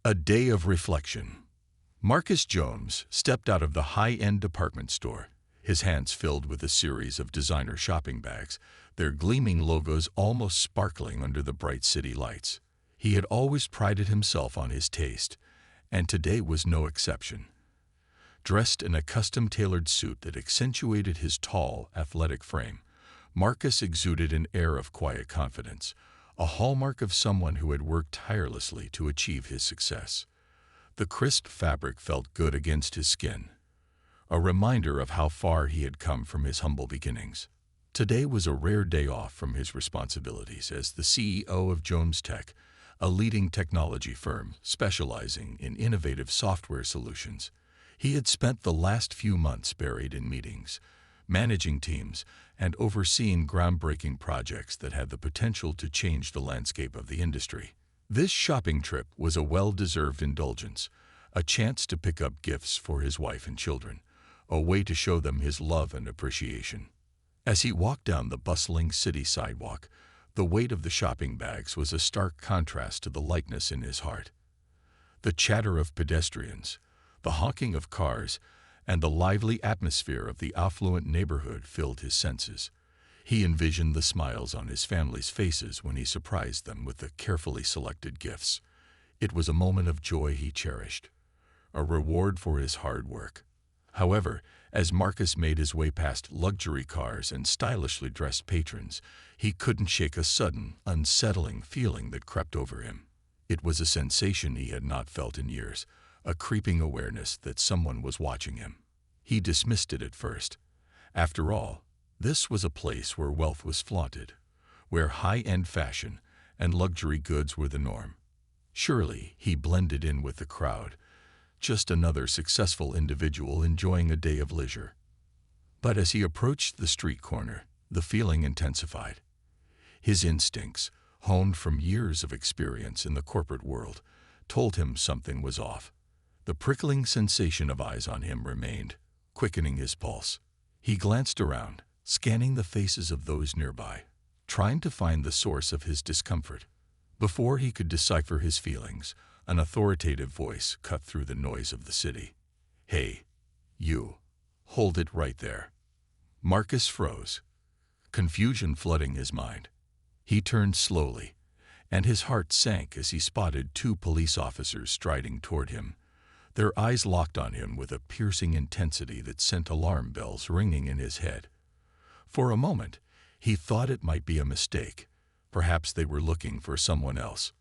A day of reflection. Marcus Jones stepped out of the high-end department store, his hands filled with a series of designer shopping bags, their gleaming logos almost sparkling under the bright city lights. He had always prided himself on his taste, and today was no exception. Dressed in a custom-tailored suit that accentuated his tall, athletic frame, Marcus exuded an air of quiet confidence, a hallmark of someone who had worked tirelessly to achieve his success. The crisp fabric felt good against his skin, a reminder of how far he had come from his humble beginnings. Today was a rare day off from his responsibilities as the CEO of Jones Tech, a leading technology firm specializing in innovative software solutions. He had spent the last few months buried in meetings, managing teams, and overseeing groundbreaking projects that had the potential to change the landscape of the industry. This shopping trip was a well-deserved indulgence, a chance to pick up gifts for his wife and children, a way to show them his love and appreciation. As he walked down the bustling city sidewalk, the weight of the shopping bags was a stark contrast to the lightness in his heart. The chatter of pedestrians, the honking of cars, and the lively atmosphere of the affluent neighborhood filled his senses. He envisioned the smiles on his family's faces when he surprised them with the carefully selected gifts. It was a moment of joy he cherished, a reward for his hard work. However, as Marcus made his way past luxury cars and stylishly dressed patrons, he couldn't shake a sudden, unsettling feeling that crept over him. It was a sensation he had not felt in years, a creeping awareness that someone was watching him. He dismissed it at first. After all, this was a place where wealth was flaunted, where high-end fashion and luxury goods were the norm. Surely he blended in with the crowd, just another successful individual enjoying a day of leisure. But as he approached the street corner, the feeling intensified. His instincts, honed from years of experience in the corporate world, told him something was off. The prickling sensation of eyes on him remained, quickening his pulse. He glanced around, scanning the faces of those nearby, trying to find the source of his discomfort. Before he could decipher his feelings, an authoritative voice cut through the noise of the city. "Hey, you, hold it right there." Marcus froze, confusion flooding his mind. He turned slowly, and his heart sank as he spotted two police officers striding toward him. Their eyes locked on him with a piercing intensity that sent alarm bells ringing in his head. For a moment, he thought it might be a mistake. Perhaps they were looking for someone else.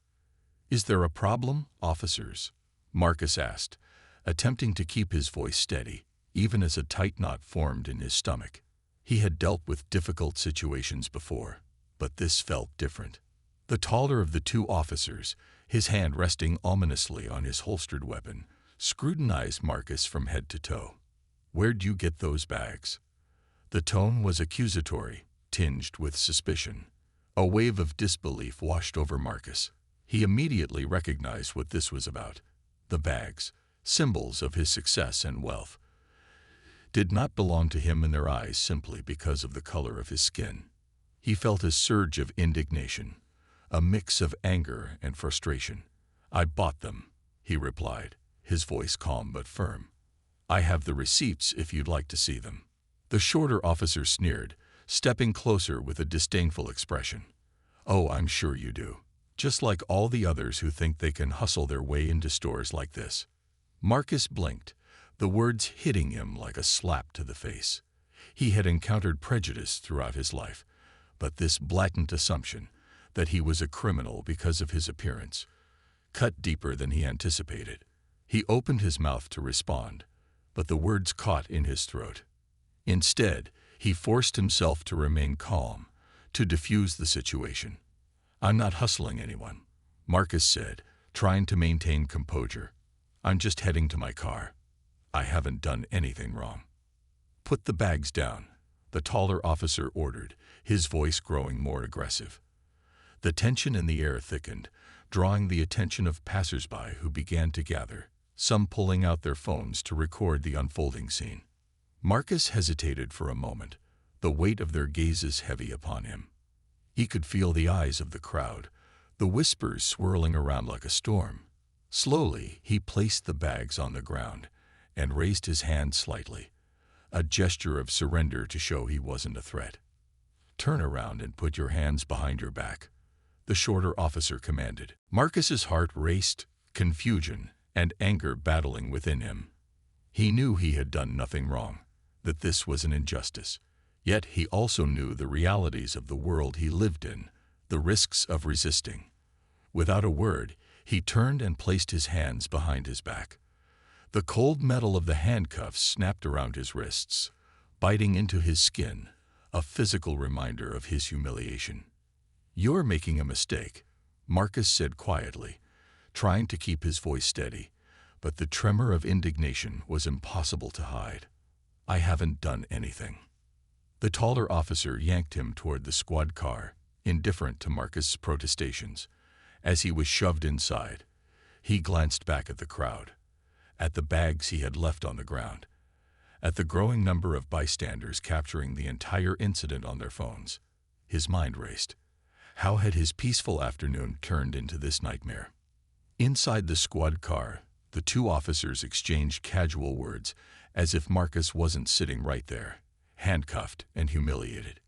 "Is there a problem, officers?" Marcus asked, attempting to keep his voice steady, even as a tight knot formed in his stomach. He had dealt with difficult situations before, but this felt different. The taller of the two officers, his hand resting ominously on his holstered weapon, scrutinized Marcus from head to toe. "Where'd you get those bags?" The tone was accusatory, tinged with suspicion. A wave of disbelief washed over Marcus. He immediately recognized what this was about. The bags, symbols of his success and wealth, did not belong to him in their eyes simply because of the color of his skin. He felt a surge of indignation, a mix of anger and frustration. "I bought them," he replied, his voice calm but firm. "I have the receipts if you'd like to see them." The shorter officer sneered, stepping closer with a disdainful expression. "Oh, I'm sure you do. Just like all the others who think they can hustle their way into stores like this." Marcus blinked, the words hitting him like a slap to the face. He had encountered prejudice throughout his life, but this blatant assumption that he was a criminal because of his appearance cut deeper than he anticipated. He opened his mouth to respond, but the words caught in his throat. Instead, he forced himself to remain calm, to diffuse the situation. "I'm not hustling anyone," Marcus said, trying to maintain composure. "I'm just heading to my car. I haven't done anything wrong." "Put the bags down," the taller officer ordered, his voice growing more aggressive. The tension in the air thickened, drawing the attention of passers-by who began to gather, some pulling out their phones to record the unfolding scene. Marcus hesitated for a moment, the weight of their gazes heavy upon him. He could feel the eyes of the crowd, the whispers swirling around like a storm. Slowly, he placed the bags on the ground and raised his hand slightly, a gesture of surrender to show he wasn't a threat. "Turn around and put your hands behind your back," the shorter officer commanded. Marcus's heart raced, confusion and anger battling within him. He knew he had done nothing wrong, that this was an injustice. Yet he also knew the realities of the world he lived in, the risks of resisting. Without a word, he turned and placed his hands behind his back. The cold metal of the handcuffs snapped around his wrists, biting into his skin, a physical reminder of his humiliation. "You're making a mistake," Marcus said quietly, trying to keep his voice steady, but the tremor of indignation was impossible to hide. "I haven't done anything." The taller officer yanked him toward the squad car, indifferent to Marcus's protestations. As he was shoved inside, he glanced back at the crowd, at the bags he had left on the ground, at the growing number of bystanders capturing the entire incident on their phones. His mind raced. How had his peaceful afternoon turned into this nightmare? Inside the squad car, the two officers exchanged casual words, as if Marcus wasn't sitting right there, handcuffed and humiliated.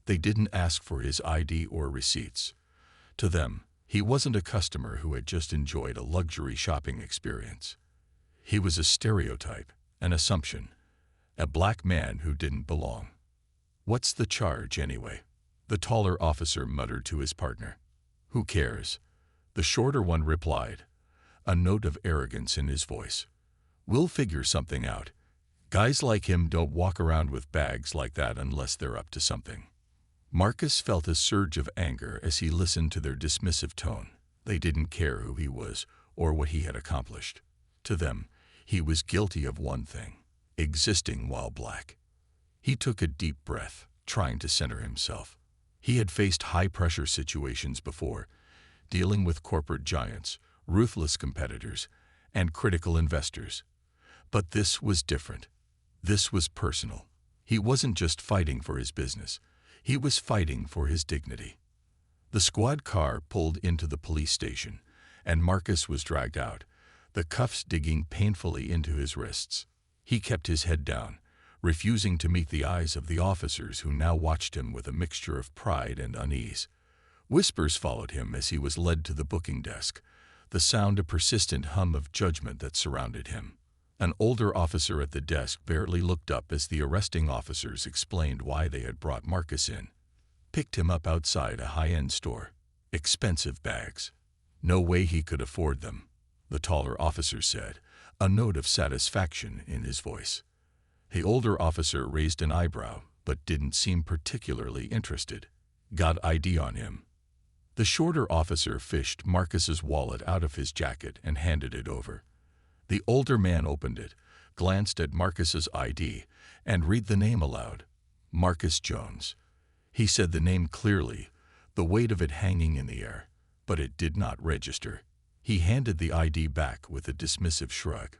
They didn't ask for his ID or receipts. To them, he wasn't a customer who had just enjoyed a luxury shopping experience. He was a stereotype, an assumption, a black man who didn't belong. "What's the charge, anyway?" the taller officer muttered to his partner. "Who cares?" the shorter one replied, a note of arrogance in his voice. "We'll figure something out. Guys like him don't walk around with bags like that unless they're up to something." Marcus felt a surge of anger as he listened to their dismissive tone. They didn't care who he was or what he had accomplished. To them, he was guilty of one thing: existing while black. He took a deep breath, trying to center himself. He had faced high-pressure situations before, dealing with corporate giants, ruthless competitors, and critical investors. But this was different. This was personal. He wasn't just fighting for his business. He was fighting for his dignity. The squad car pulled into the police station, and Marcus was dragged out, the cuffs digging painfully into his wrists. He kept his head down, refusing to meet the eyes of the officers who now watched him with a mixture of pride and unease. Whispers followed him as he was led to the booking desk, the sound a persistent hum of judgment that surrounded him. An older officer at the desk barely looked up as the arresting officers explained why they had brought Marcus in. Picked him up outside a high-end store. Expensive bags. No way he could afford them, the taller officer said, a note of satisfaction in his voice. The older officer raised an eyebrow, but didn't seem particularly interested. "Got ID on him?" The shorter officer fished Marcus's wallet out of his jacket and handed it over. The older man opened it, glanced at Marcus's ID, and read the name aloud. "Marcus Jones." He said the name clearly, the weight of it hanging in the air, but it did not register. He handed the ID back with a dismissive shrug.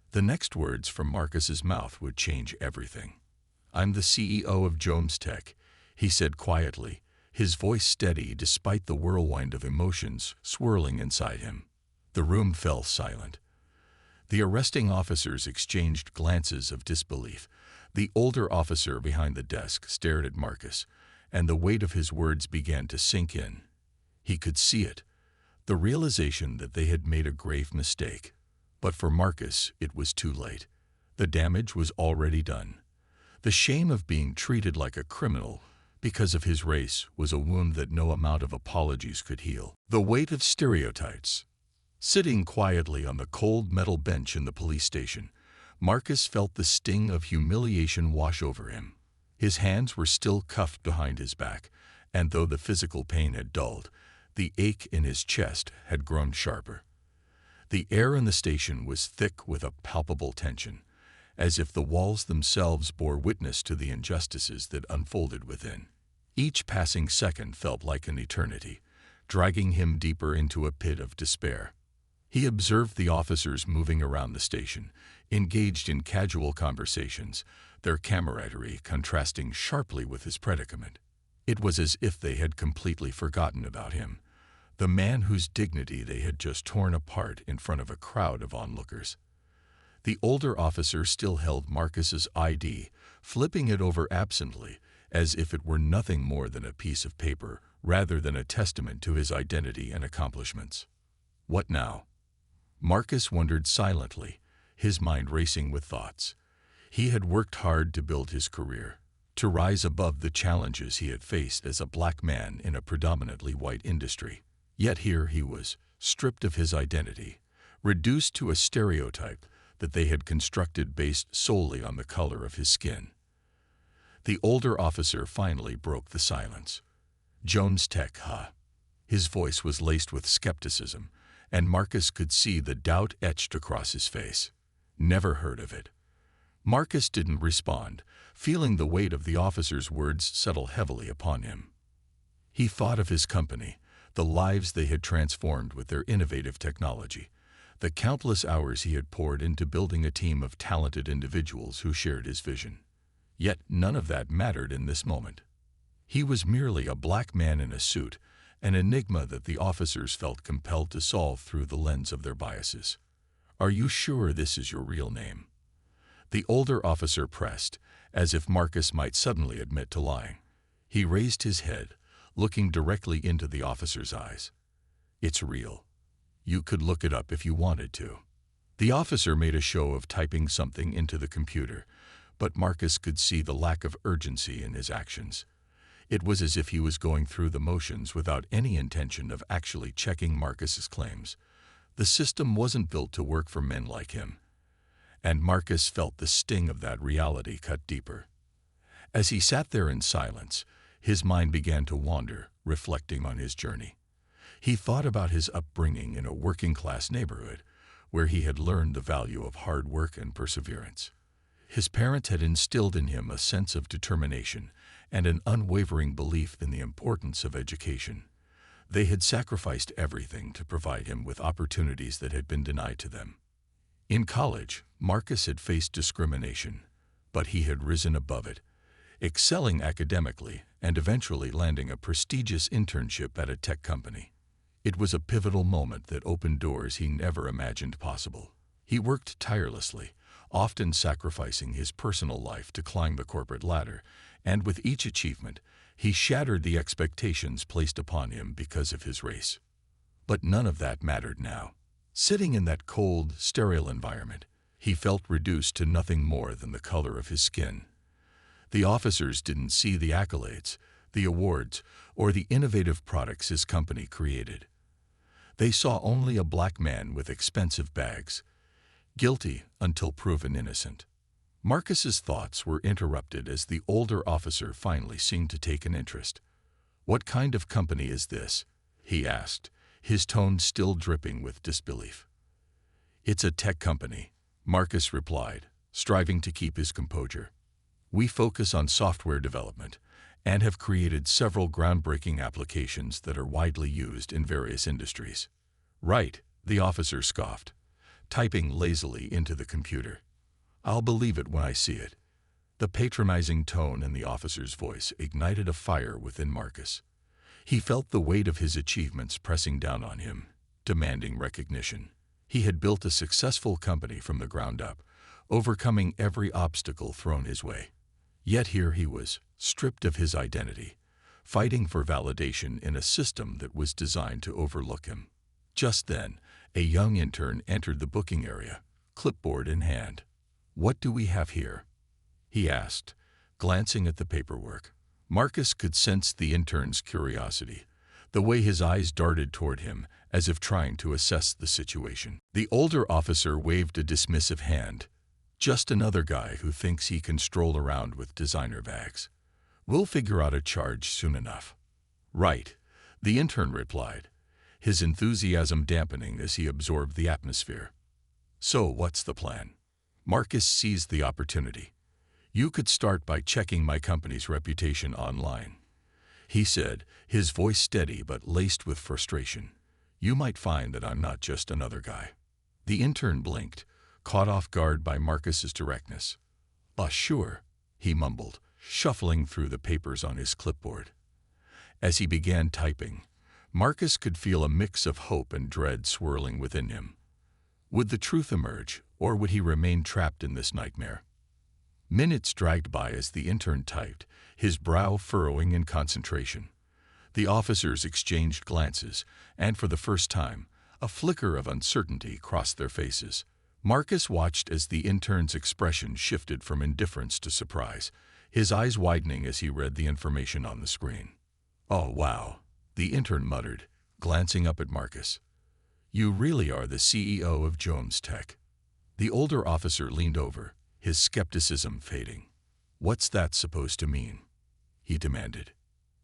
The next words from Marcus's mouth would change everything. "I'm the CEO of Jones Tech," he said quietly, his voice steady despite the whirlwind of emotions swirling inside him. The room fell silent. The arresting officers exchanged glances of disbelief. The older officer behind the desk stared at Marcus, and the weight of his words began to sink in. He could see it, the realization that they had made a grave mistake. But for Marcus, it was too late. The damage was already done. The shame of being treated like a criminal because of his race was a wound that no amount of apologies could heal. The weight of stereotypes. Sitting quietly on the cold metal bench in the police station, Marcus felt the sting of humiliation wash over him. His hands were still cuffed behind his back, and though the physical pain had dulled, the ache in his chest had grown sharper. The air in the station was thick with a palpable tension, as if the walls themselves bore witness to the injustices that unfolded within. Each passing second felt like an eternity, dragging him deeper into a pit of despair. He observed the officers moving around the station, engaged in casual conversations, their camaraderie contrasting sharply with his predicament. It was as if they had completely forgotten about him, the man whose dignity they had just torn apart in front of a crowd of onlookers. The older officer still held Marcus's ID, flipping it over absently, as if it were nothing more than a piece of paper rather than a testament to his identity and accomplishments. What now? Marcus wondered silently, his mind racing with thoughts. He had worked hard to build his career, to rise above the challenges he had faced as a black man in a predominantly white industry. Yet here he was, stripped of his identity, reduced to a stereotype that they had constructed based solely on the color of his skin. The older officer finally broke the silence. "Jones Tech, huh?" His voice was laced with skepticism, and Marcus could see the doubt etched across his face. "Never heard of it." Marcus didn't respond, feeling the weight of the officer's words settle heavily upon him. He thought of his company, the lives they had transformed with their innovative technology, the countless hours he had poured into building a team of talented individuals who shared his vision. Yet none of that mattered in this moment. He was merely a black man in a suit, an enigma that the officers felt compelled to solve through the lens of their biases. "Are you sure this is your real name?" The older officer pressed, as if Marcus might suddenly admit to lying. He raised his head, looking directly into the officer's eyes. "It's real. You could look it up if you wanted to." The officer made a show of typing something into the computer, but Marcus could see the lack of urgency in his actions. It was as if he was going through the motions without any intention of actually checking Marcus's claims. The system wasn't built to work for men like him. And Marcus felt the sting of that reality cut deeper. As he sat there in silence, his mind began to wander, reflecting on his journey. He thought about his upbringing in a working-class neighborhood, where he had learned the value of hard work and perseverance. His parents had instilled in him a sense of determination and an unwavering belief in the importance of education. They had sacrificed everything to provide him with opportunities that had been denied to them. In college, Marcus had faced discrimination, but he had risen above it, excelling academically and eventually landing a prestigious internship at a tech company. It was a pivotal moment that opened doors he never imagined possible. He worked tirelessly, often sacrificing his personal life to climb the corporate ladder, and with each achievement, he shattered the expectations placed upon him because of his race. But none of that mattered now. Sitting in that cold, sterile environment, he felt reduced to nothing more than the color of his skin. The officers didn't see the accolades, the awards, or the innovative products his company created. They saw only a black man with expensive bags, guilty until proven innocent. Marcus's thoughts were interrupted as the older officer finally seemed to take an interest. "What kind of company is this?" he asked, his tone still dripping with disbelief. "It's a tech company," Marcus replied, striving to keep his composure. "We focus on software development and have created several groundbreaking applications that are widely used in various industries." "Right," the officer scoffed, typing lazily into the computer. "I'll believe it when I see it." The patronizing tone in the officer's voice ignited a fire within Marcus. He felt the weight of his achievements pressing down on him, demanding recognition. He had built a successful company from the ground up, overcoming every obstacle thrown his way. Yet here he was, stripped of his identity, fighting for validation in a system that was designed to overlook him. Just then, a young intern entered the booking area, clipboard in hand. "What do we have here?" he asked, glancing at the paperwork. Marcus could sense the intern's curiosity, the way his eyes darted toward him as if trying to assess the situation. The older officer waved a dismissive hand. "Just another guy who thinks he can stroll around with designer bags. We'll figure out a charge soon enough." "Right," the intern replied, his enthusiasm dampening as he absorbed the atmosphere. "So what's the plan?" Marcus seized the opportunity. "You could start by checking my company's reputation online," he said, his voice steady but laced with frustration. "You might find that I'm not just another guy." The intern blinked, caught off guard by Marcus's directness. Sure," he mumbled, shuffling through the papers on his clipboard. As he began typing, Marcus could feel a mix of hope and dread swirling within him. Would the truth emerge, or would he remain trapped in this nightmare? Minutes dragged by as the intern typed, his brow furrowing in concentration. The officers exchanged glances, and for the first time, a flicker of uncertainty crossed their faces. Marcus watched as the intern's expression shifted from indifference to surprise, his eyes widening as he read the information on the screen. "Oh, wow," the intern muttered, glancing up at Marcus. "You really are the CEO of Jones Tech." The older officer leaned over, his skepticism fading. "What's that supposed to mean?" he demanded.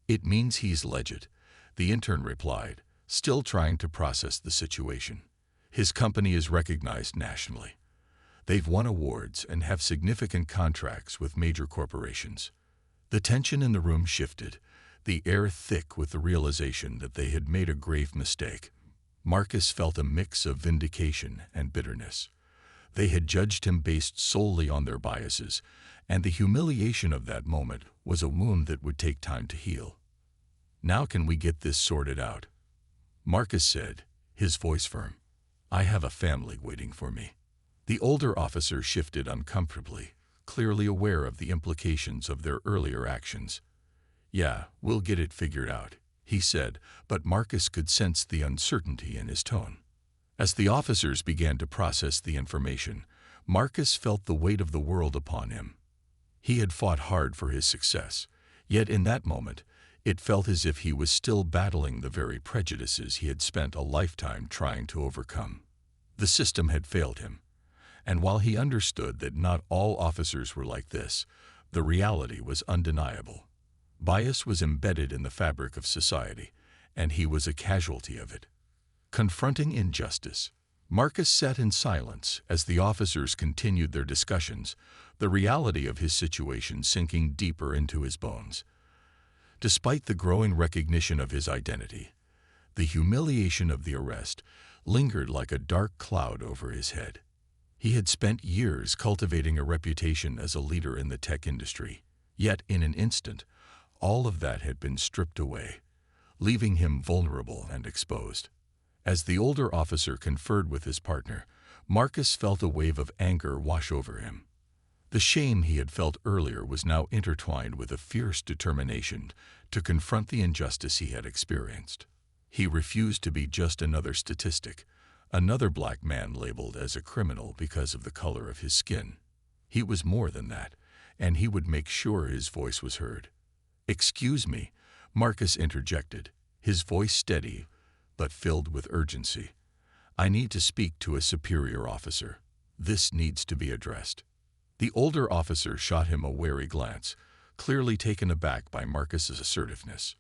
"It means he's legit," the intern replied, still trying to process the situation. "His company is recognized nationally. They've won awards and have significant contracts with major corporations." The tension in the room shifted, the air thick with the realization that they had made a grave mistake. Marcus felt a mix of vindication and bitterness. They had judged him based solely on their biases, and the humiliation of that moment was a wound that would take time to heal. "Now can we get this sorted out?" Marcus said, his voice firm. "I have a family waiting for me." The older officer shifted uncomfortably, clearly aware of the implications of their earlier actions. "Yeah, we'll get it figured out," he said, but Marcus could sense the uncertainty in his tone. As the officers began to process the information, Marcus felt the weight of the world upon him. He had fought hard for his success, yet in that moment, it felt as if he was still battling the very prejudices he had spent a lifetime trying to overcome. The system had failed him, and while he understood that not all officers were like this, the reality was undeniable. Bias was embedded in the fabric of society, and he was a casualty of it. Confronting injustice, Marcus sat in silence as the officers continued their discussions, the reality of his situation sinking deeper into his bones. Despite the growing recognition of his identity, the humiliation of the arrest lingered like a dark cloud over his head. He had spent years cultivating a reputation as a leader in the tech industry, yet in an instant, all of that had been stripped away, leaving him vulnerable and exposed. As the older officer conferred with his partner, Marcus felt a wave of anger wash over him. The shame he had felt earlier was now intertwined with a fierce determination to confront the injustice he had experienced. He refused to be just another statistic, another black man labeled as a criminal because of the color of his skin. He was more than that, and he would make sure his voice was heard. "Excuse me," Marcus interjected, his voice steady but filled with urgency. "I need to speak to a superior officer. This needs to be addressed." The older officer shot him a wary glance, clearly taken aback by Marcus's assertiveness.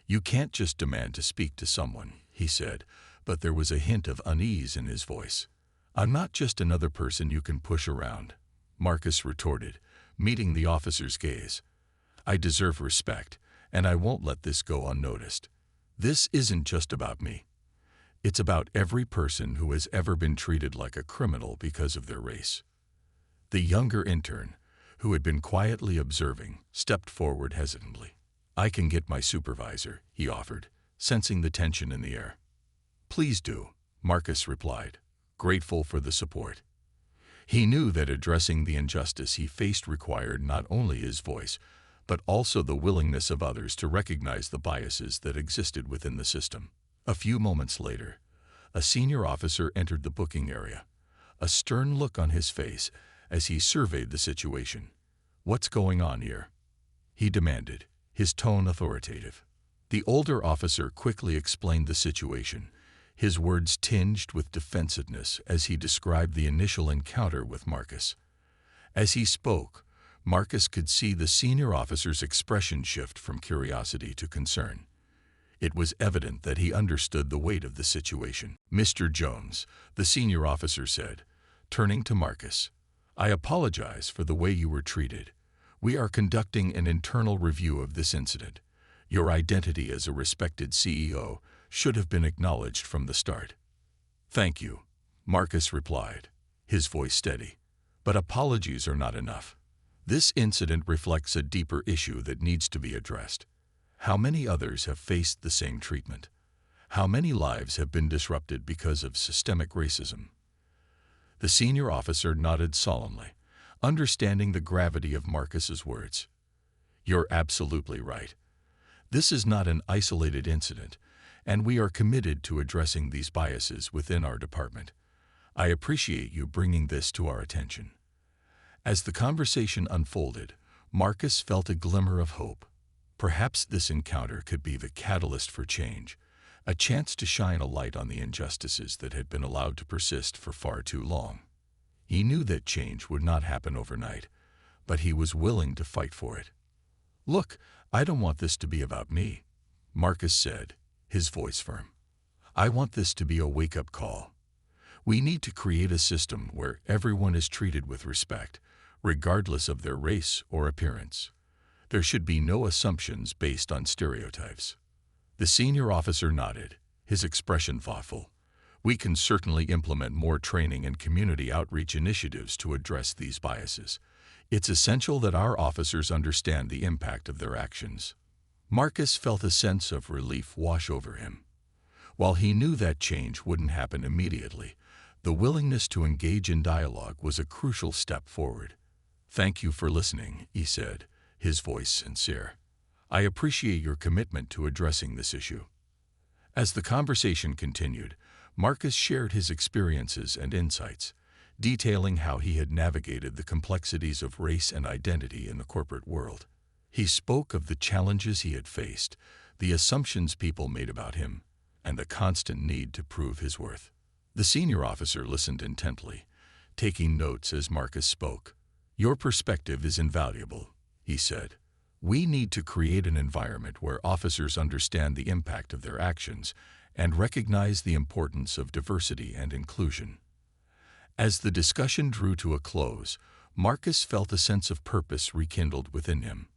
"You can't just demand to speak to someone," he said, but there was a hint of unease in his voice. "I'm not just another person you can push around," Marcus retorted, meeting the officer's gaze. "I deserve respect, and I won't let this go unnoticed. This isn't just about me. It's about every person who has ever been treated like a criminal because of their race." The younger intern, who had been quietly observing, stepped forward hesitantly. "I can get my supervisor," he offered, sensing the tension in the air. "Please do," Marcus replied, grateful for the support. He knew that addressing the injustice he faced required not only his voice, but also the willingness of others to recognize the biases that existed within the system. A few moments later, a senior officer entered the booking area, a stern look on his face as he surveyed the situation. "What's going on here?" he demanded, his tone authoritative. The older officer quickly explained the situation, his words tinged with defensiveness as he described the initial encounter with Marcus. As he spoke, Marcus could see the senior officer's expression shift from curiosity to concern. It was evident that he understood the weight of the situation. "Mr. Jones," the senior officer said, turning to Marcus, "I apologize for the way you were treated. We are conducting an internal review of this incident. Your identity as a respected CEO should have been acknowledged from the start." "Thank you," Marcus replied, his voice steady. "But apologies are not enough. This incident reflects a deeper issue that needs to be addressed. How many others have faced the same treatment? How many lives have been disrupted because of systemic racism? The senior officer nodded solemnly, understanding the gravity of Marcus's words. You're absolutely right. This is not an isolated incident, and we are committed to addressing these biases within our department. I appreciate you bringing this to our attention. As the conversation unfolded, Marcus felt a glimmer of hope. Perhaps this encounter could be the catalyst for change, a chance to shine a light on the injustices that had been allowed to persist for far too long. He knew that change would not happen overnight, but he was willing to fight for it. Look, I don't want this to be about me, Marcus said, his voice firm. I want this to be a wake-up call. We need to create a system where everyone is treated with respect, regardless of their race or appearance. There should be no assumptions based on stereotypes. The senior officer nodded, his expression thoughtful. We can certainly implement more training and community outreach initiatives to address these biases. It's essential that our officers understand the impact of their actions. Marcus felt a sense of relief wash over him. While he knew that change wouldn't happen immediately, the willingness to engage in dialogue was a crucial step forward. Thank you for listening, he said, his voice sincere. I appreciate your commitment to addressing this issue. As the conversation continued, Marcus shared his experiences and insights, detailing how he had navigated the complexities of race and identity in the corporate world. He spoke of the challenges he had faced, the assumptions people made about him, and the constant need to prove his worth. The senior officer listened intently, taking notes as Marcus spoke. Your perspective is invaluable, he said. We need to create an environment where officers understand the impact of their actions and recognize the importance of diversity and inclusion. As the discussion drew to a close, Marcus felt a sense of purpose rekindled within him.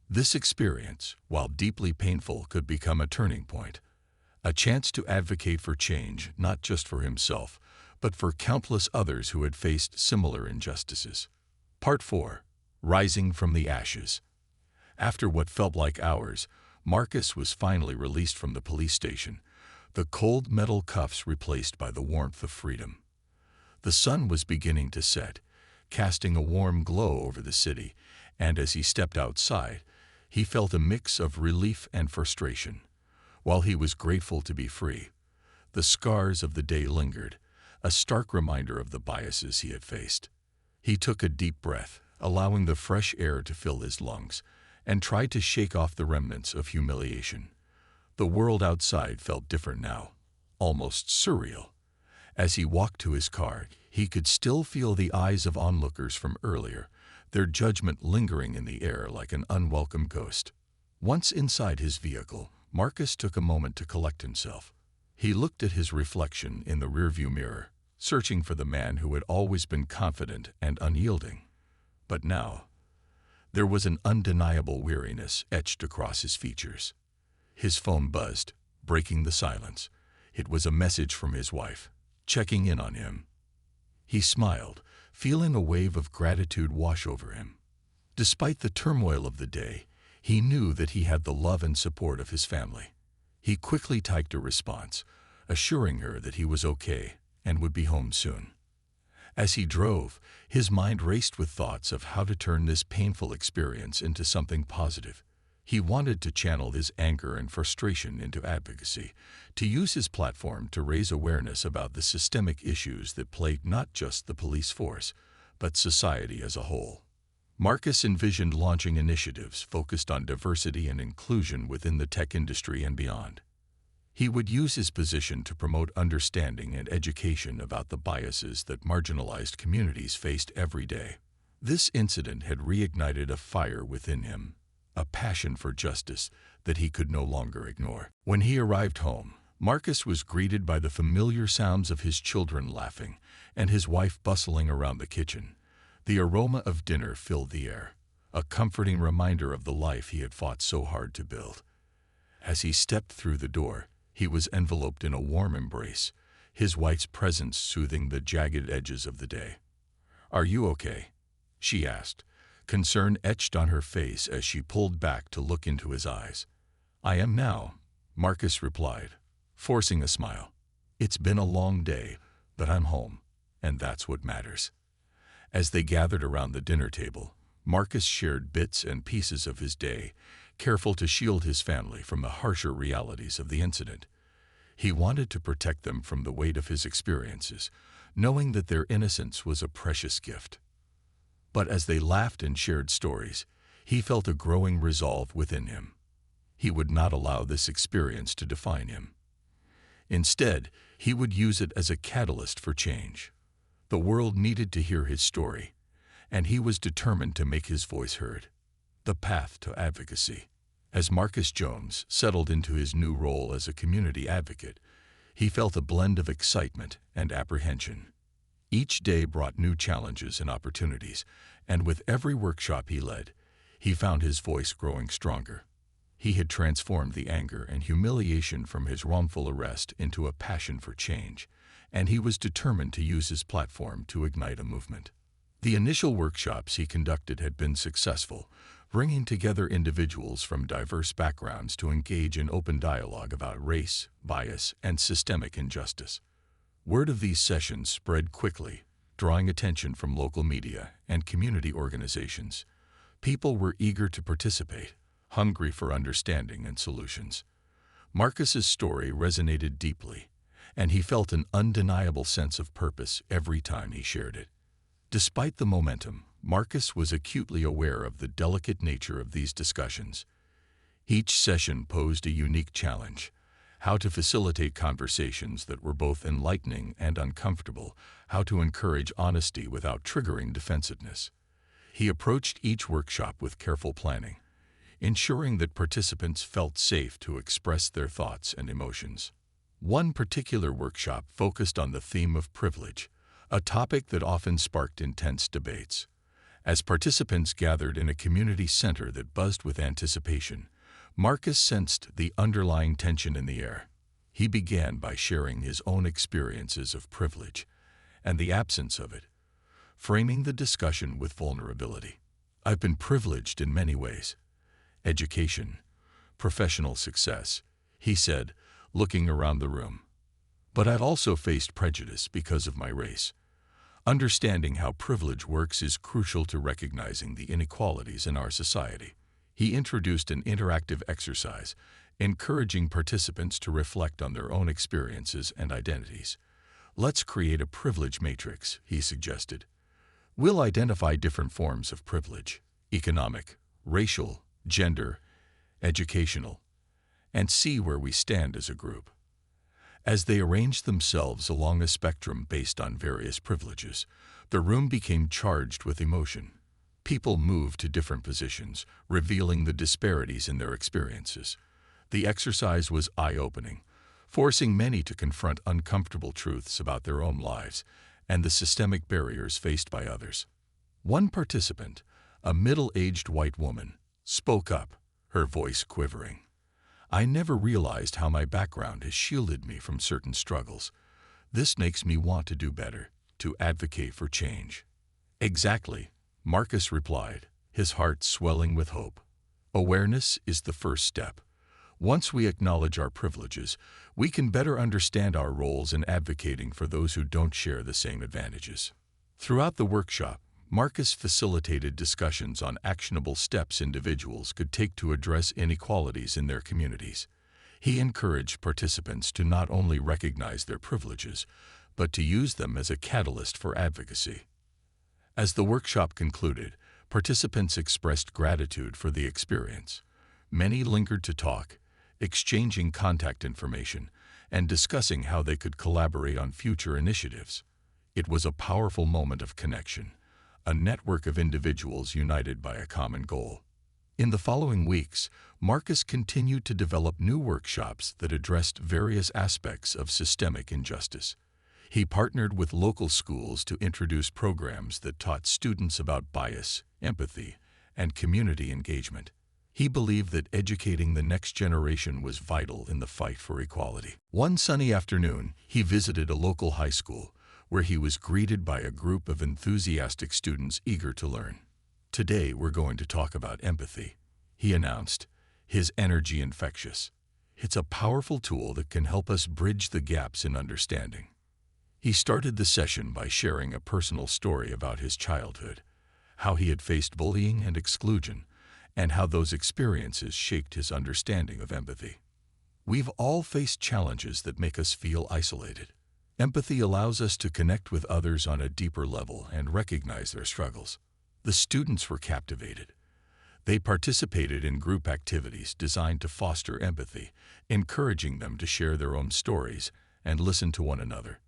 This experience, while deeply painful, could become a turning point, a chance to advocate for change not just for himself, but for countless others who had faced similar injustices. Part 4. Rising from the Ashes. After what felt like hours, Marcus was finally released from the police station, the cold metal cuffs replaced by the warmth of freedom. The sun was beginning to set, casting a warm glow over the city, and as he stepped outside, he felt a mix of relief and frustration. While he was grateful to be free, the scars of the day lingered, a stark reminder of the biases he had faced. He took a deep breath, allowing the fresh air to fill his lungs, and tried to shake off the remnants of humiliation. The world outside felt different now, almost surreal. As he walked to his car, he could still feel the eyes of onlookers from earlier, their judgment lingering in the air like an unwelcome ghost. Once inside his vehicle, Marcus took a moment to collect himself. He looked at his reflection in the rearview mirror, searching for the man who had always been confident and unyielding. But now, there was an undeniable weariness etched across his features. His phone buzzed, breaking the silence. It was a message from his wife, checking in on him. He smiled, feeling a wave of gratitude wash over him. Despite the turmoil of the day, he knew that he had the love and support of his family. He quickly typed a response, assuring her that he was okay and would be home soon. As he drove, his mind raced with thoughts of how to turn this painful experience into something positive. He wanted to channel his anger and frustration into advocacy, to use his platform to raise awareness about the systemic issues that plague not just the police force, but society as a whole. Marcus envisioned launching initiatives focused on diversity and inclusion within the tech industry and beyond. He would use his position to promote understanding and education about the biases that marginalized communities faced every day. This incident had reignited a fire within him, a passion for justice that he could no longer ignore. When he arrived home, Marcus was greeted by the familiar sounds of his children laughing and his wife bustling around the kitchen. The aroma of dinner filled the air, a comforting reminder of the life he had fought so hard to build. As he stepped through the door, he was enveloped in a warm embrace, his wife's presence soothing the jagged edges of the day. "Are you okay?" she asked, concern etched on her face as she pulled back to look into his eyes. "I am now," Marcus replied, forcing a smile. "It's been a long day, but I'm home, and that's what matters." As they gathered around the dinner table, Marcus shared bits and pieces of his day, careful to shield his family from the harsher realities of the incident. He wanted to protect them from the weight of his experiences, knowing that their innocence was a precious gift. But as they laughed and shared stories, he felt a growing resolve within him. He would not allow this experience to define him. Instead, he would use it as a catalyst for change. The world needed to hear his story, and he was determined to make his voice heard. The path to advocacy. As Marcus Jones settled into his new role as a community advocate, he felt a blend of excitement and apprehension. Each day brought new challenges and opportunities, and with every workshop he led, he found his voice growing stronger. He had transformed the anger and humiliation from his wrongful arrest into a passion for change, and he was determined to use his platform to ignite a movement. The initial workshops he conducted had been successful, bringing together individuals from diverse backgrounds to engage in open dialogue about race, bias, and systemic injustice. Word of these sessions spread quickly, drawing attention from local media and community organizations. People were eager to participate, hungry for understanding and solutions. Marcus's story resonated deeply, and he felt an undeniable sense of purpose every time he shared it. Despite the momentum, Marcus was acutely aware of the delicate nature of these discussions. Each session posed a unique challenge: how to facilitate conversations that were both enlightening and uncomfortable, how to encourage honesty without triggering defensiveness. He approached each workshop with careful planning, ensuring that participants felt safe to express their thoughts and emotions. One particular workshop focused on the theme of privilege, a topic that often sparked intense debates. As participants gathered in a community center that buzzed with anticipation, Marcus sensed the underlying tension in the air. He began by sharing his own experiences of privilege and the absence of it, framing the discussion with vulnerability. "I've been privileged in many ways. Education, professional success," he said, looking around the room. "But I've also faced prejudice because of my race." Understanding how privilege works is crucial to recognizing the inequalities in our society. He introduced an interactive exercise, encouraging participants to reflect on their own experiences and identities. "Let's create a privilege matrix," he suggested. "We'll identify different forms of privilege: economic, racial, gender, educational, and see where we stand as a group." As they arranged themselves along a spectrum based on various privileges, the room became charged with emotion. People moved to different positions, revealing the disparities in their experiences. The exercise was eye-opening, forcing many to confront uncomfortable truths about their own lives and the systemic barriers faced by others. One participant, a middle-aged white woman, spoke up, her voice quivering. "I never realized how my background has shielded me from certain struggles. This makes me want to do better, to advocate for change." "Exactly," Marcus replied, his heart swelling with hope. "Awareness is the first step. Once we acknowledge our privileges, we can better understand our roles in advocating for those who don't share the same advantages." Throughout the workshop, Marcus facilitated discussions on actionable steps individuals could take to address inequalities in their communities. He encouraged participants to not only recognize their privileges, but to use them as a catalyst for advocacy. As the workshop concluded, participants expressed gratitude for the experience. Many lingered to talk, exchanging contact information and discussing how they could collaborate on future initiatives. It was a powerful moment of connection, a network of individuals united by a common goal. In the following weeks, Marcus continued to develop new workshops that addressed various aspects of systemic injustice. He partnered with local schools to introduce programs that taught students about bias, empathy, and community engagement. He believed that educating the next generation was vital in the fight for equality. One sunny afternoon, he visited a local high school, where he was greeted by a group of enthusiastic students eager to learn. "Today we're going to talk about empathy," he announced, his energy infectious. It's a powerful tool that can help us bridge the gaps in understanding. He started the session by sharing a personal story about his childhood, how he had faced bullying and exclusion, and how those experiences shaped his understanding of empathy. We've all faced challenges that make us feel isolated. Empathy allows us to connect with others on a deeper level and recognize their struggles. The students were captivated. They participated in group activities designed to foster empathy, encouraging them to share their own stories and listen to one another.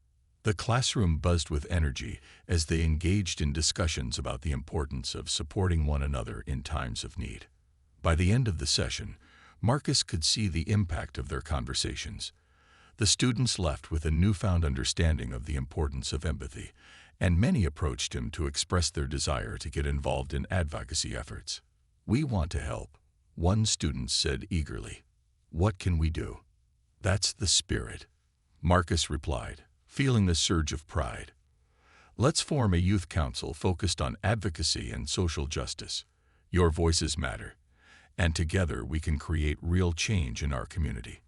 The classroom buzzed with energy as they engaged in discussions about the importance of supporting one another in times of need. By the end of the session, Marcus could see the impact of their conversations. The students left with a newfound understanding of the importance of empathy, and many approached him to express their desire to get involved in advocacy efforts. "We want to help," one student said eagerly. "What can we do?" "That's the spirit," Marcus replied, feeling the surge of pride. "Let's form a youth council focused on advocacy and social justice. Your voices matter, and together we can create real change in our community."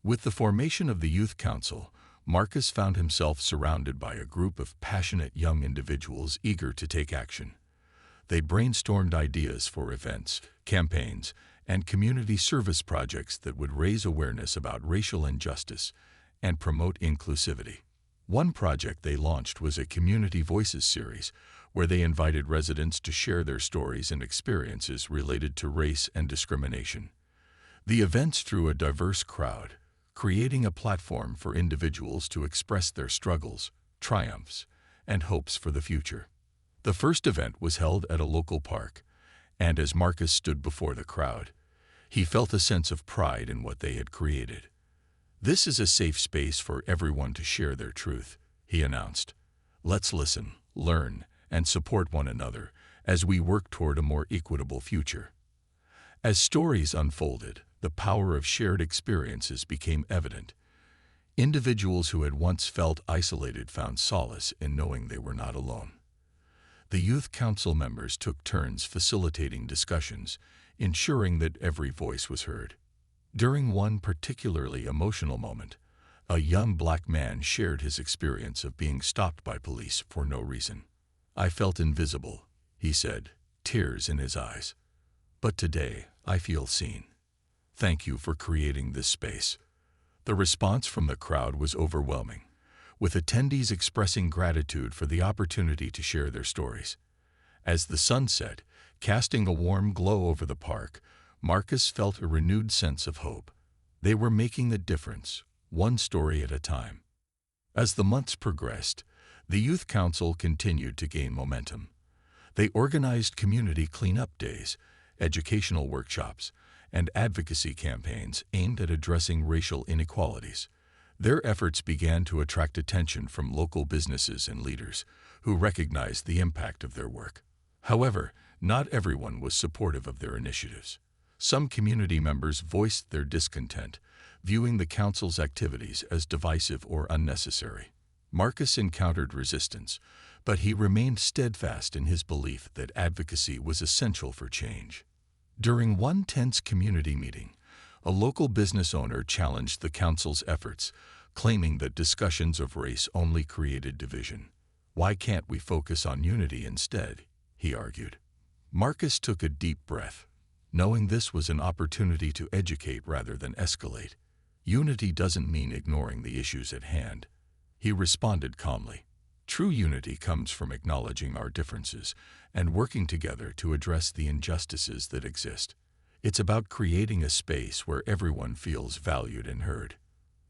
With the formation of the Youth Council, Marcus found himself surrounded by a group of passionate young individuals eager to take action. They brainstormed ideas for events, campaigns, and community service projects that would raise awareness about racial injustice and promote inclusivity. One project they launched was a Community Voices series, where they invited residents to share their stories and experiences related to race and discrimination. The events drew a diverse crowd, creating a platform for individuals to express their struggles, triumphs, and hopes for the future. The first event was held at a local park, and as Marcus stood before the crowd, he felt a sense of pride in what they had created. "This is a safe space for everyone to share their truth," he announced. "Let's listen, learn, and support one another as we work toward a more equitable future." As stories unfolded, the power of shared experiences became evident. Individuals who had once felt isolated found solace in knowing they were not alone. The Youth Council members took turns facilitating discussions, ensuring that every voice was heard. During one particularly emotional moment, a young black man shared his experience of being stopped by police for no reason. "I felt invisible," he said, tears in his eyes. "But today, I feel seen. Thank you for creating this space." The response from the crowd was overwhelming, with attendees expressing gratitude for the opportunity to share their stories. As the sun set, casting a warm glow over the park, Marcus felt a renewed sense of hope. They were making the difference, one story at a time. As the months progressed, the Youth Council continued to gain momentum. They organized community cleanup days, educational workshops, and advocacy campaigns aimed at addressing racial inequalities. Their efforts began to attract attention from local businesses and leaders who recognized the impact of their work. However, not everyone was supportive of their initiatives. Some community members voiced their discontent, viewing the council's activities as divisive or unnecessary. Marcus encountered resistance, but he remained steadfast in his belief that advocacy was essential for change. During one tense community meeting, a local business owner challenged the council's efforts, claiming that discussions of race only created division. "Why can't we focus on unity instead?" he argued. Marcus took a deep breath, knowing this was an opportunity to educate rather than escalate. "Unity doesn't mean ignoring the issues at hand," he responded calmly. "True unity comes from acknowledging our differences and working together to address the injustices that exist. It's about creating a space where everyone feels valued and heard."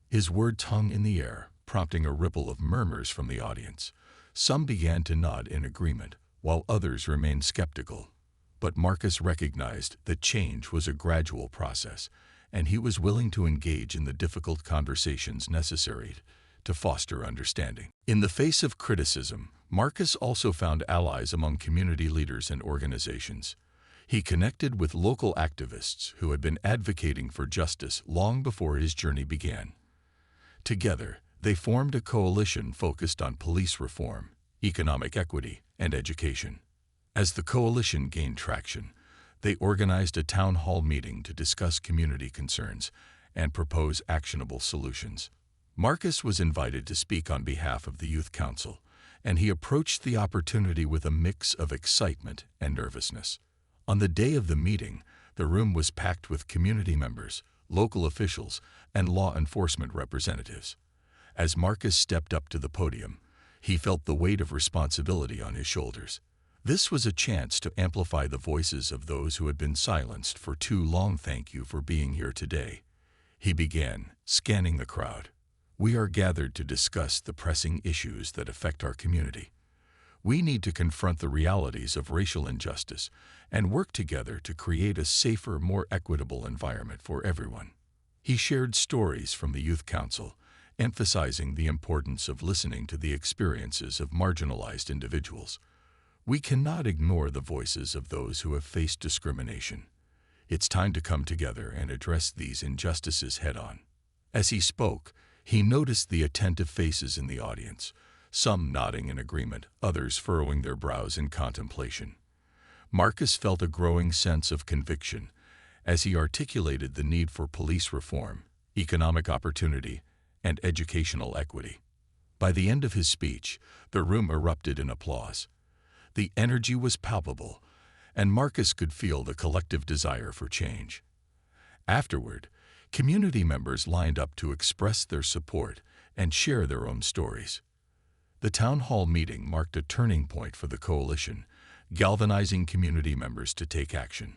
His words hung in the air, prompting a ripple of murmurs from the audience. Some began to nod in agreement, while others remained skeptical. But Marcus recognized that change was a gradual process, and he was willing to engage in the difficult conversations necessary to foster understanding. In the face of criticism, Marcus also found allies among community leaders and organizations. He connected with local activists who had been advocating for justice long before his journey began. Together, they formed a coalition focused on police reform, economic equity, and education. As the coalition gained traction, they organized a town hall meeting to discuss community concerns and propose actionable solutions. Marcus was invited to speak on behalf of the Youth Council, and he approached the opportunity with a mix of excitement and nervousness. On the day of the meeting, the room was packed with community members, local officials, and law enforcement representatives. As Marcus stepped up to the podium, he felt the weight of responsibility on his shoulders. This was a chance to amplify the voices of those who had been silenced for too long. "Thank you for being here today," he began, scanning the crowd. "We are gathered to discuss the pressing issues that affect our community. We need to confront the realities of racial injustice and work together to create a safer, more equitable environment for everyone." He shared stories from the Youth Council, emphasizing the importance of listening to the experiences of marginalized individuals. "We cannot ignore the voices of those who have faced discrimination. It's time to come together and address these injustices head-on." As he spoke, he noticed the attentive faces in the audience, some nodding in agreement, others furrowing their brows in contemplation. Marcus felt a growing sense of conviction as he articulated the need for police reform, economic opportunity, and educational equity. By the end of his speech, the room erupted in applause. The energy was palpable, and Marcus could feel the collective desire for change. Afterward, community members lined up to express their support and share their own stories. The town hall meeting marked a turning point for the coalition, galvanizing community members to take action.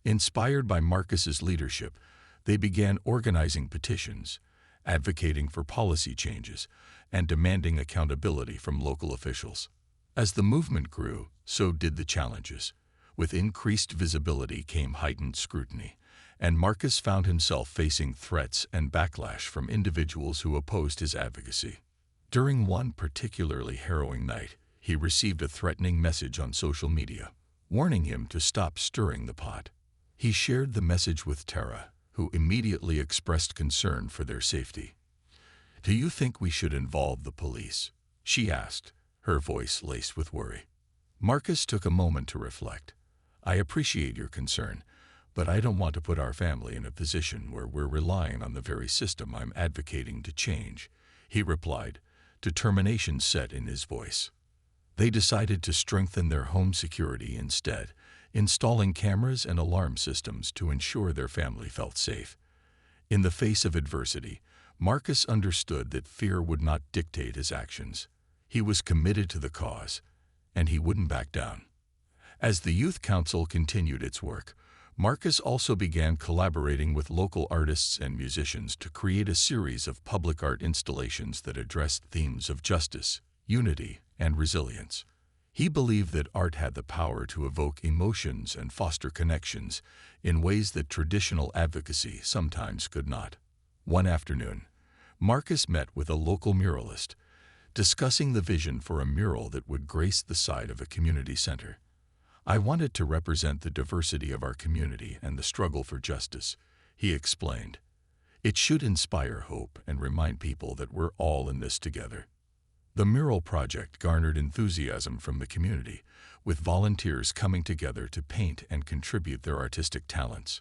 Inspired by Marcus's leadership, they began organizing petitions, advocating for policy changes, and demanding accountability from local officials. As the movement grew, so did the challenges. With increased visibility came heightened scrutiny, and Marcus found himself facing threats and backlash from individuals who opposed his advocacy. During one particularly harrowing night, he received a threatening message on social media, warning him to stop stirring the pot. He shared the message with Tara, who immediately expressed concern for their safety. "Do you think we should involve the police?" she asked, her voice laced with worry. Marcus took a moment to reflect. "I appreciate your concern, but I don't want to put our family in a position where we're relying on the very system I'm advocating to change," he replied, determination set in his voice. They decided to strengthen their home security instead, installing cameras and alarm systems to ensure their family felt safe. In the face of adversity, Marcus understood that fear would not dictate his actions. He was committed to the cause, and he wouldn't back down. As the Youth Council continued its work, Marcus also began collaborating with local artists and musicians to create a series of public art installations that addressed themes of justice, unity, and resilience. He believed that art had the power to evoke emotions and foster connections in ways that traditional advocacy sometimes could not. One afternoon, Marcus met with a local muralist, discussing the vision for a mural that would grace the side of a community center. "I wanted to represent the diversity of our community and the struggle for justice," he explained. "It should inspire hope and remind people that we're all in this together." The mural project garnered enthusiasm from the community, with volunteers coming together to paint and contribute their artistic talents.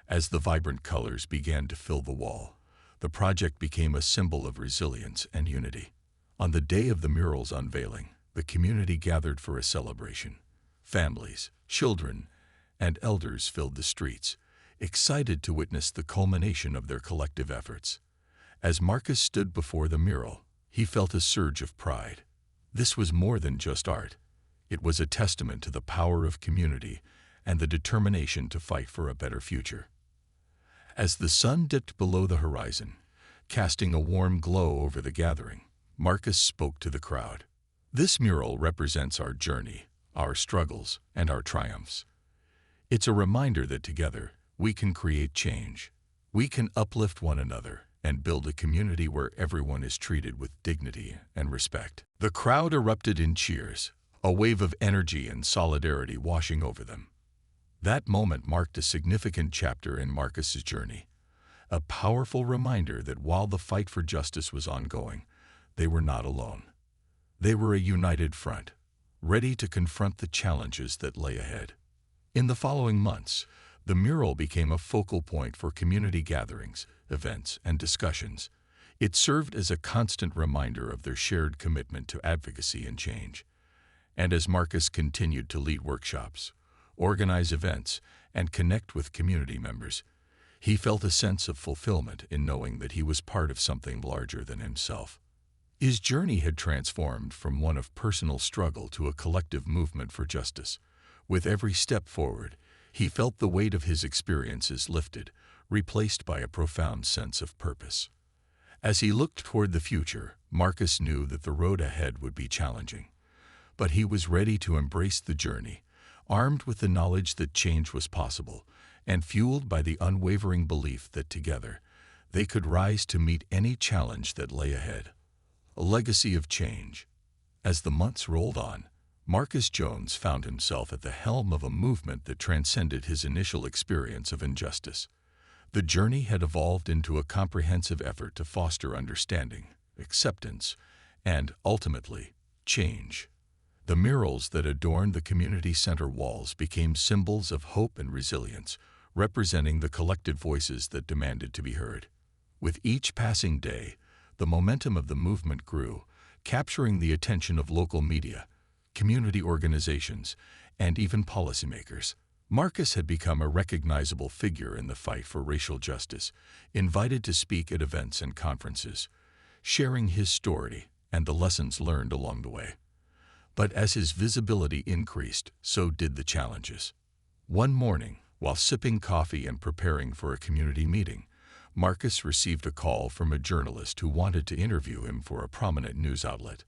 As the vibrant colors began to fill the wall, the project became a symbol of resilience and unity. On the day of the mural's unveiling, the community gathered for a celebration. Families, children, and elders filled the streets, excited to witness the culmination of their collective efforts. As Marcus stood before the mural, he felt a surge of pride. This was more than just art. It was a testament to the power of community and the determination to fight for a better future. As the sun dipped below the horizon, casting a warm glow over the gathering, Marcus spoke to the crowd. "This mural represents our journey, our struggles, and our triumphs. It's a reminder that together we can create change. We can uplift one another and build a community where everyone is treated with dignity and respect." The crowd erupted in cheers, a wave of energy and solidarity washing over them. That moment marked a significant chapter in Marcus's journey, a powerful reminder that while the fight for justice was ongoing, they were not alone. They were a united front, ready to confront the challenges that lay ahead. In the following months, The mural became a focal point for community gatherings, events, and discussions. It served as a constant reminder of their shared commitment to advocacy and change. And as Marcus continued to lead workshops, organize events, and connect with community members, he felt a sense of fulfillment in knowing that he was part of something larger than himself. His journey had transformed from one of personal struggle to a collective movement for justice. With every step forward, he felt the weight of his experiences lifted, replaced by a profound sense of purpose. As he looked toward the future, Marcus knew that the road ahead would be challenging. But he was ready to embrace the journey, armed with the knowledge that change was possible, and fueled by the unwavering belief that together, they could rise to meet any challenge that lay ahead. A legacy of change. As the months rolled on, Marcus Jones found himself at the helm of a movement that transcended his initial experience of injustice. The journey had evolved into a comprehensive effort to foster understanding, acceptance, and, ultimately, change. The murals that adorned the community center walls became symbols of hope and resilience, representing the collective voices that demanded to be heard. With each passing day, the momentum of the movement grew, capturing the attention of local media, community organizations, and even policymakers. Marcus had become a recognizable figure in the fight for racial justice, invited to speak at events and conferences, sharing his story and the lessons learned along the way. But as his visibility increased, so did the challenges. One morning, while sipping coffee and preparing for a community meeting, Marcus received a call from a journalist who wanted to interview him for a prominent news outlet.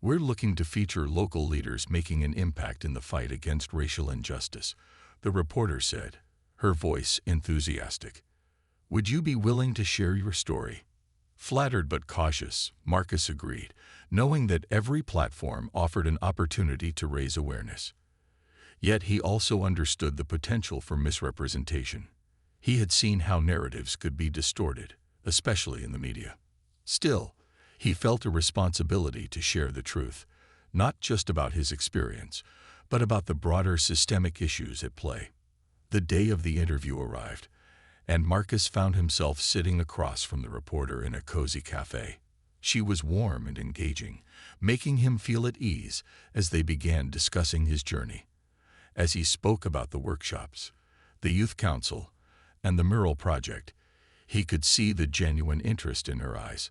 "We're looking to feature local leaders making an impact in the fight against racial injustice," the reporter said, her voice enthusiastic. "Would you be willing to share your story?" Flattered but cautious, Marcus agreed, knowing that every platform offered an opportunity to raise awareness. Yet he also understood the potential for misrepresentation. He had seen how narratives could be distorted, especially in the media. Still, he felt a responsibility to share the truth, not just about his experience, but about the broader systemic issues at play. The day of the interview arrived, and Marcus found himself sitting across from the reporter in a cozy cafe. She was warm and engaging, making him feel at ease as they began discussing his journey. As he spoke about the workshops, the youth council, and the mural project, he could see the genuine interest in her eyes.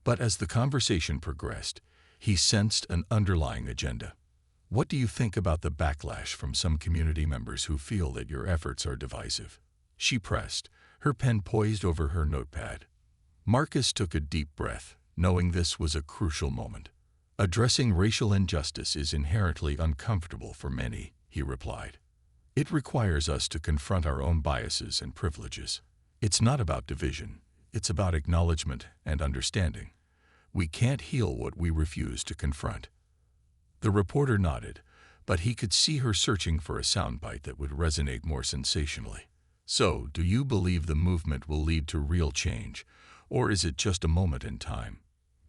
But as the conversation progressed, he sensed an underlying agenda. "What do you think about the backlash from some community members who feel that your efforts are divisive?" she pressed, her pen poised over her notepad. Marcus took a deep breath, knowing this was a crucial moment. "Addressing racial injustice is inherently uncomfortable for many," he replied. "It requires us to confront our own biases and privileges. It's not about division, it's about acknowledgement and understanding. We can't heal what we refuse to confront." The reporter nodded, but he could see her searching for a soundbite that would resonate more sensationally. "So, do you believe the movement will lead to real change, or is it just a moment in time?"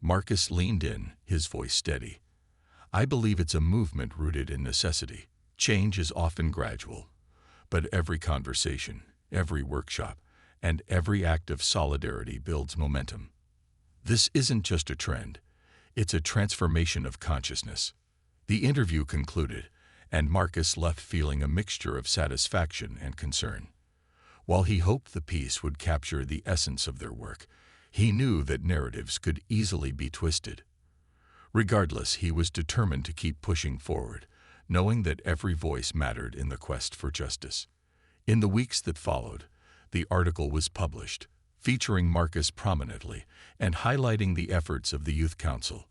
Marcus leaned in, his voice steady. "I believe it's a movement rooted in necessity. Change is often gradual, but every conversation, every workshop, and every act of solidarity builds momentum. This isn't just a trend, it's a transformation of consciousness." The interview concluded, and Marcus left feeling a mixture of satisfaction and concern. While he hoped the piece would capture the essence of their work, he knew that narratives could easily be twisted. Regardless, he was determined to keep pushing forward, knowing that every voice mattered in the quest for justice. In the weeks that followed, the article was published, featuring Marcus prominently and highlighting the efforts of the Youth Council.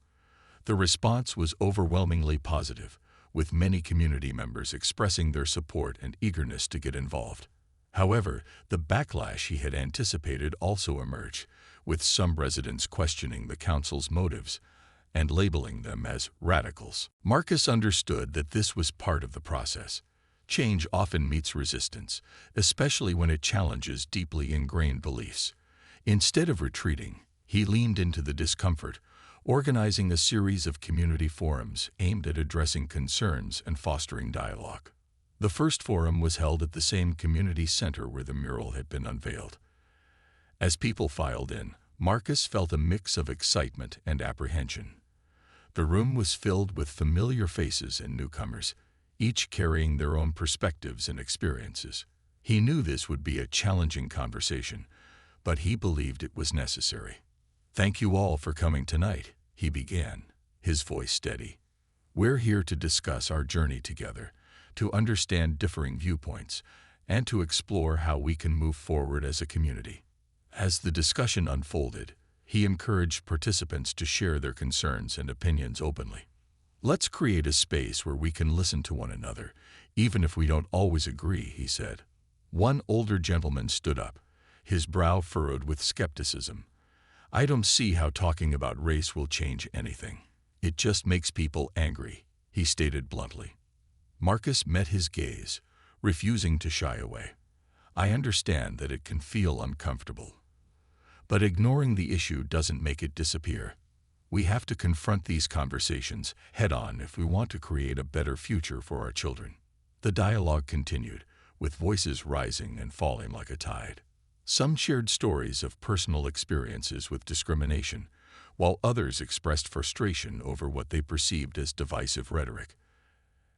The response was overwhelmingly positive, with many community members expressing their support and eagerness to get involved. However, the backlash he had anticipated also emerged, with some residents questioning the council's motives and labeling them as radicals. Marcus understood that this was part of the process. Change often meets resistance, especially when it challenges deeply ingrained beliefs. Instead of retreating, he leaned into the discomfort, organizing a series of community forums aimed at addressing concerns and fostering dialogue. The first forum was held at the same community center where the mural had been unveiled. As people filed in, Marcus felt a mix of excitement and apprehension. The room was filled with familiar faces and newcomers, each carrying their own perspectives and experiences. He knew this would be a challenging conversation, but he believed it was necessary. "Thank you all for coming tonight," he began, his voice steady. "We're here to discuss our journey together, to understand differing viewpoints, and to explore how we can move forward as a community." As the discussion unfolded, he encouraged participants to share their concerns and opinions openly. "Let's create a space where we can listen to one another, even if we don't always agree," he said. One older gentleman stood up, his brow furrowed with skepticism. "I don't see how talking about race will change anything. It just makes people angry," he stated bluntly. Marcus met his gaze, refusing to shy away. "I understand that it can feel uncomfortable. But ignoring the issue doesn't make it disappear. We have to confront these conversations head-on if we want to create a better future for our children." The dialogue continued, with voices rising and falling like a tide. Some shared stories of personal experiences with discrimination, while others expressed frustration over what they perceived as divisive rhetoric.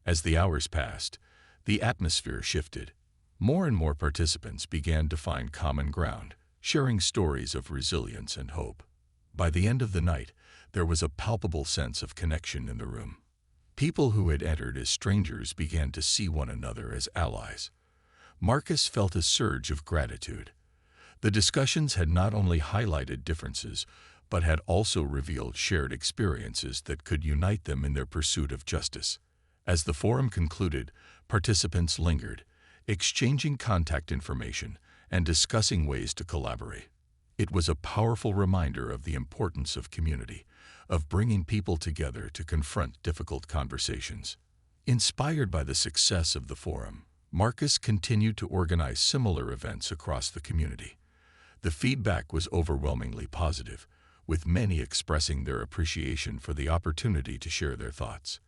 As the hours passed, the atmosphere shifted. More and more participants began to find common ground, sharing stories of resilience and hope. By the end of the night, there was a palpable sense of connection in the room. People who had entered as strangers began to see one another as allies. Marcus felt a surge of gratitude. The discussions had not only highlighted differences, but had also revealed shared experiences that could unite them in their pursuit of justice. As the forum concluded, participants lingered, exchanging contact information and discussing ways to collaborate. It was a powerful reminder of the importance of community, of bringing people together to confront difficult conversations. Inspired by the success of the forum, Marcus continued to organize similar events across the community. The feedback was overwhelmingly positive, with many expressing their appreciation for the opportunity to share their thoughts.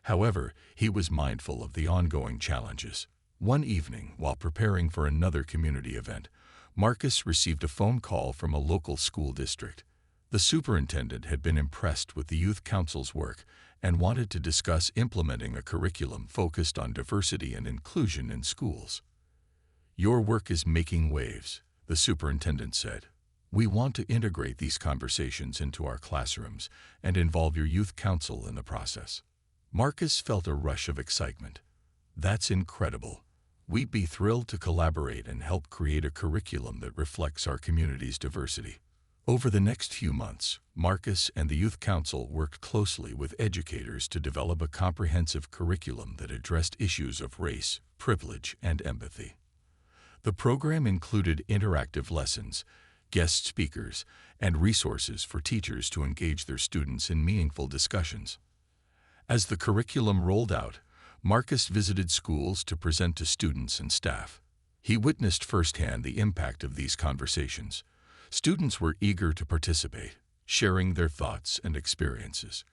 However, he was mindful of the ongoing challenges. One evening, while preparing for another community event, Marcus received a phone call from a local school district. The superintendent had been impressed with the youth council's work and wanted to discuss implementing a curriculum focused on diversity and inclusion in schools. "Your work is making waves," the superintendent said. "We want to integrate these conversations into our classrooms and involve your youth council in the process." Marcus felt a rush of excitement. "That's incredible. We'd be thrilled to collaborate and help create a curriculum that reflects our community's diversity." Over the next few months, Marcus and the Youth Council worked closely with educators to develop a comprehensive curriculum that addressed issues of race, privilege, and empathy. The program included interactive lessons, guest speakers, and resources for teachers to engage their students in meaningful discussions. As the curriculum rolled out, Marcus visited schools to present to students and staff. He witnessed firsthand the impact of these conversations. Students were eager to participate, sharing their thoughts and experiences.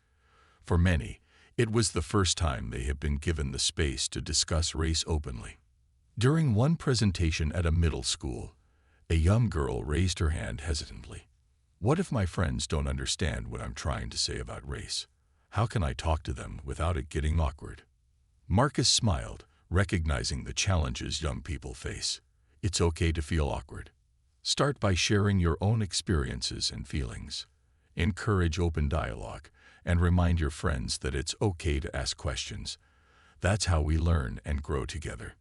For many, it was the first time they had been given the space to discuss race openly. During one presentation at a middle school, a young girl raised her hand hesitantly. "What if my friends don't understand what I'm trying to say about race? How can I talk to them without it getting awkward?" Marcus smiled, recognizing the challenges young people face. "It's okay to feel awkward. Start by sharing your own experiences and feelings. Encourage open dialogue, and remind your friends that it's okay to ask questions. That's how we learn and grow together."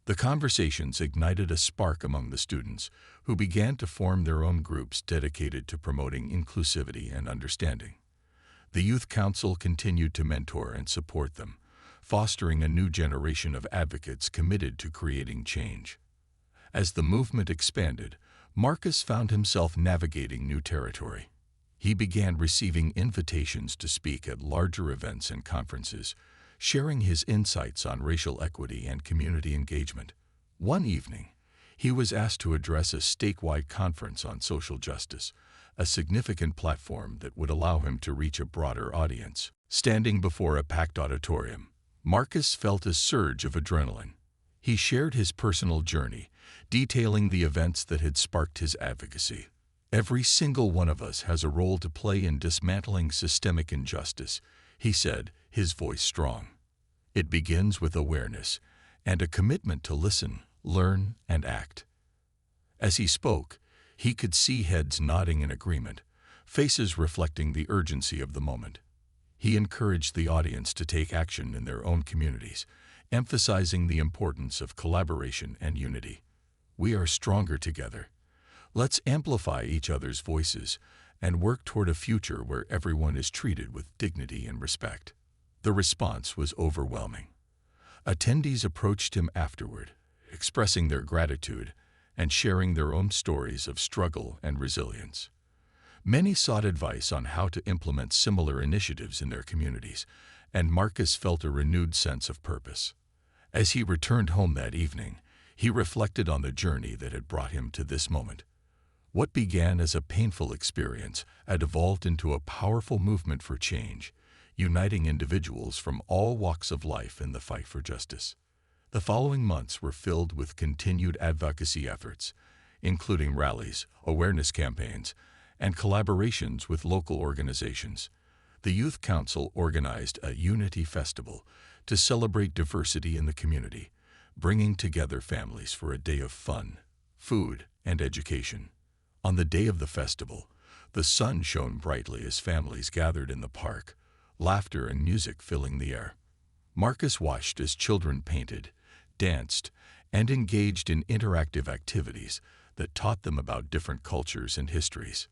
The conversations ignited a spark among the students, who began to form their own groups dedicated to promoting inclusivity and understanding. The Youth Council continued to mentor and support them, fostering a new generation of advocates committed to creating change. As the movement expanded, Marcus found himself navigating new territory. He began receiving invitations to speak at larger events and conferences, sharing his insights on racial equity and community engagement. One evening, he was asked to address a statewide conference on social justice, a significant platform that would allow him to reach a broader audience. Standing before a packed auditorium, Marcus felt a surge of adrenaline. He shared his personal journey, detailing the events that had sparked his advocacy. "Every single one of us has a role to play in dismantling systemic injustice," he said, his voice strong. "It begins with awareness and a commitment to listen, learn, and act." As he spoke, he could see heads nodding in agreement, faces reflecting the urgency of the moment. He encouraged the audience to take action in their own communities, emphasizing the importance of collaboration and unity. "We are stronger together. Let's amplify each other's voices and work toward a future where everyone is treated with dignity and respect." The response was overwhelming. Attendees approached him afterward, expressing their gratitude and sharing their own stories of struggle and resilience. Many sought advice on how to implement similar initiatives in their communities, and Marcus felt a renewed sense of purpose. As he returned home that evening, he reflected on the journey that had brought him to this moment. What began as a painful experience had evolved into a powerful movement for change, uniting individuals from all walks of life in the fight for justice. The following months were filled with continued advocacy efforts, including rallies, awareness campaigns, and collaborations with local organizations. The Youth Council organized a Unity Festival to celebrate diversity in the community, bringing together families for a day of fun, food, and education. On the day of the festival, the sun shone brightly as families gathered in the park, laughter and music filling the air. Marcus watched as children painted, danced, and engaged in interactive activities that taught them about different cultures and histories.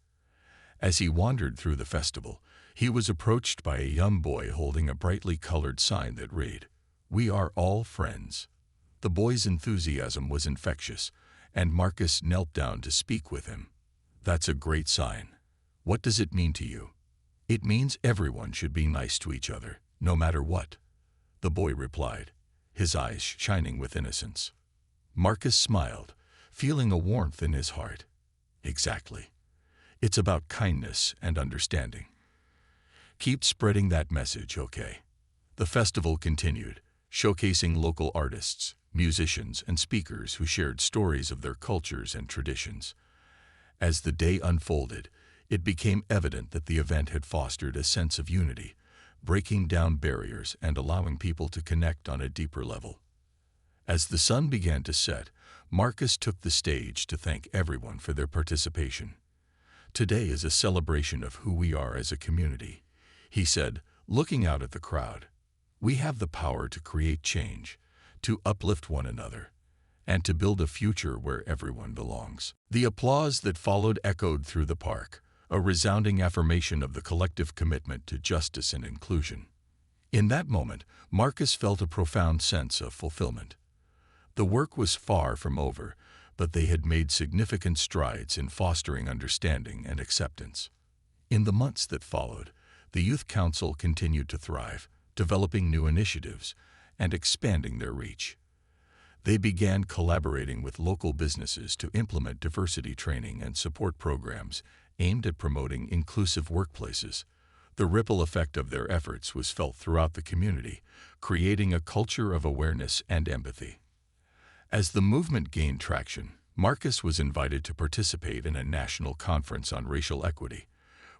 As he wandered through the festival, he was approached by a young boy holding a brightly colored sign that read, "We are all friends." The boy's enthusiasm was infectious, and Marcus knelt down to speak with him. "That's a great sign. What does it mean to you?" "It means everyone should be nice to each other, no matter what," the boy replied, his eyes shining with innocence. Marcus smiled, feeling a warmth in his heart. "Exactly. It's about kindness and understanding. Keep spreading that message, okay?" The festival continued, showcasing local artists, musicians, and speakers who shared stories of their cultures and traditions. As the day unfolded, it became evident that the event had fostered a sense of unity, breaking down barriers and allowing people to connect on a deeper level. As the sun began to set, Marcus took the stage to thank everyone for their participation. "Today is a celebration of who we are as a community," he said, looking out at the crowd. "We have the power to create change, to uplift one another, and to build a future where everyone belongs." The applause that followed echoed through the park, a resounding affirmation of the collective commitment to justice and inclusion. In that moment, Marcus felt a profound sense of fulfillment. The work was far from over, but they had made significant strides in fostering understanding and acceptance. In the months that followed, the Youth Council continued to thrive, developing new initiatives and expanding their reach. They began collaborating with local businesses to implement diversity training and support programs aimed at promoting inclusive workplaces. The ripple effect of their efforts was felt throughout the community, creating a culture of awareness and empathy. As the movement gained traction, Marcus was invited to participate in a national conference on racial equity,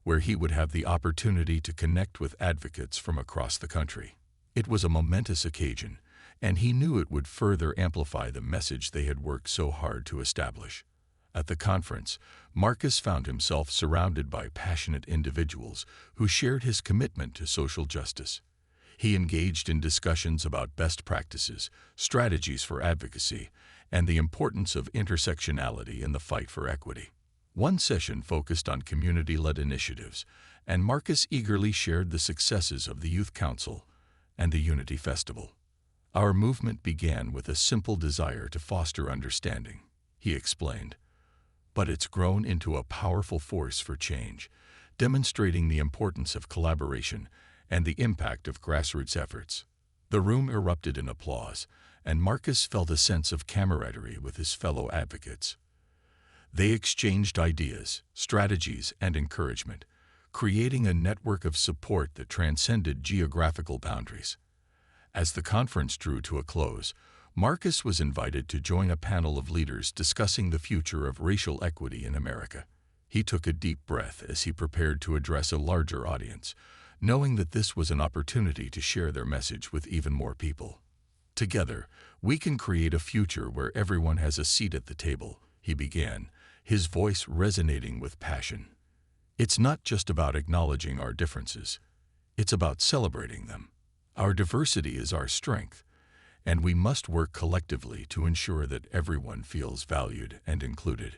where he would have the opportunity to connect with advocates from across the country. It was a momentous occasion, and he knew it would further amplify the message they had worked so hard to establish. At the conference, Marcus found himself surrounded by passionate individuals who shared his commitment to social justice. He engaged in discussions about best practices, strategies for advocacy, and the importance of intersectionality in the fight for equity. One session focused on community-led initiatives, and Marcus eagerly shared the successes of the Youth Council and the Unity Festival. "Our movement began with a simple desire to foster understanding," he explained, "but it's grown into a powerful force for change, demonstrating the importance of collaboration and the impact of grassroots efforts." The room erupted in applause, and Marcus felt a sense of camaraderie with his fellow advocates. They exchanged ideas, strategies, and encouragement, creating a network of support that transcended geographical boundaries. As the conference drew to a close, Marcus was invited to join a panel of leaders discussing the future of racial equity in America. He took a deep breath as he prepared to address a larger audience, knowing that this was an opportunity to share their message with even more people. Together, we can create a future where everyone has a seat at the table, he began, his voice resonating with passion. It's not just about acknowledging our differences. It's about celebrating them. Our diversity is our strength, and we must work collectively to ensure that everyone feels valued and included.